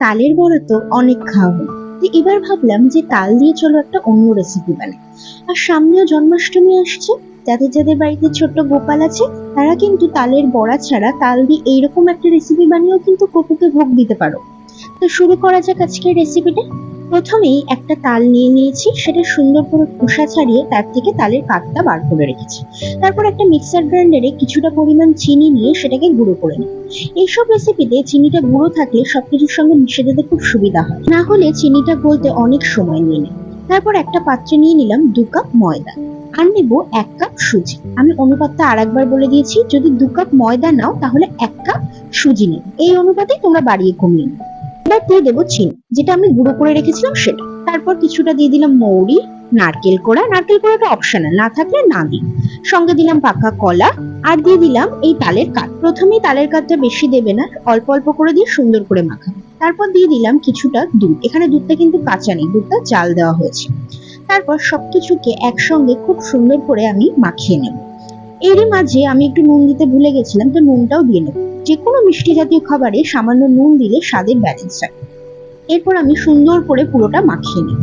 তালের বড়া তো অনেক খাওয়া হলো, তো এবার ভাবলাম যে তাল দিয়ে চলো একটা অন্য রেসিপি বানাই। আর সামনেও জন্মাষ্টমী আসছে, যাদের যাদের বাড়িতে ছোট্ট গোপাল আছে তারা কিন্তু তালের বড়া ছাড়া তাল দিয়ে এইরকম একটা রেসিপি বানিয়েও কিন্তু গোপুকে ভোগ দিতে পারো। তো শুরু করা যাক আজকের রেসিপিটা। প্রথমেই একটা তাল নিয়ে নিয়েছি, সেটা সুন্দর করে খোসা ছাড়িয়ে তার থেকে তালের কাঠটা বার করে রেখেছি। তারপর একটা মিক্সার গ্রাইন্ডারে কিছুটা পরিমাণ চিনি নিয়ে সেটাকে গুঁড়ো করে নিই। এইসব রেসিপিতে চিনিটা গুঁড়ো থাকলে সবকিছুর সঙ্গে মিশে যেতে খুব সুবিধা হয়, না হলে চিনিটা গলতে অনেক সময় নিয়ে নেয়। তারপর একটা পাত্রে নিয়ে নিলাম 2 কাপ ময়দা, আর নেব 1 কাপ সুজি। আমি অনুপাতটা আরেকবার বলে দিয়েছি, যদি 2 কাপ ময়দা নাও তাহলে 1 কাপ সুজি নেবে, এই অনুপাতেই তোমরা বাড়িয়ে কমিয়ে নেবে। এবার দিয়ে দেবো চিনি, যেটা আমি গুঁড়ো করে রেখেছিলাম সেটা। তারপর কিছুটা দিয়ে দিলাম মৌরি, নারকেল কোড়া, নারকেল কোড়াটা অপশনাল, না থাকলে না দিই। সঙ্গে দিলাম পাকা কলা, আর দিয়ে দিলাম এই তালের কাঠ। প্রথমেই তালের কাঠটা বেশি দেবে না, অল্প অল্প করে দিয়ে সুন্দর করে মাখাবে। তারপর দিয়ে দিলাম কিছুটা দুধ, এখানে দুধটা কিন্তু কাঁচা নেই, দুধটা জাল দেওয়া হয়েছে। তারপর সবকিছুকে একসঙ্গে খুব সুন্দর করে আমি মাখিয়ে নেব। এরই মাঝে আমি একটু নুন দিতে ভুলে গেছিলাম, তো নুনটাও দিয়ে নেব। যে কোনো মিষ্টি জাতীয় খাবারে সামান্য নুন দিলে স্বাদের ব্যালেন্স হয়। এরপর আমি সুন্দর করে পুরোটা মাখিয়ে নিই।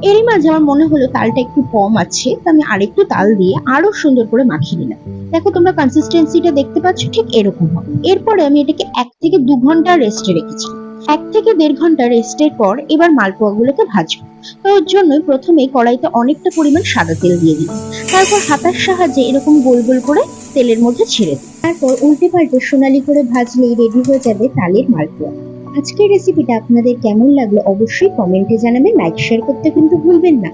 এরই মাঝে আমার মনে হলো তালটা একটু কম আছে, তো আমি আরেকটু তাল দিয়ে আরো সুন্দর করে মাখিয়ে নিলাম। দেখো তোমরা কনসিস্টেন্সিটা দেখতে পাচ্ছ, ঠিক এরকম হবে। এরপরে আমি এটাকে 1 থেকে 2 ঘন্টা রেস্টে রেখেছি। 1 থেকে 1.5 ঘন্টা রেস্টের পর এবার মালপোয়াগুলোকে ভাজবো। তো ওর জন্য প্রথমে কড়াইতে অনেকটা পরিমাণ সাদা তেল দিয়ে দিলাম। তারপর হাতার সাহায্যে এরকম গোল গোল করে তেলের মধ্যে ছেড়ে দিই। তারপর উল্টে পাল্টে সোনালি করে ভাজলেই রেডি হয়ে যাবে তালের মালপোয়া। আজকের রেসিপিটা আপনাদের কেমন লাগলো অবশ্যই কমেন্টে জানাবেন, লাইক শেয়ার করতে কিন্তু ভুলবেন না।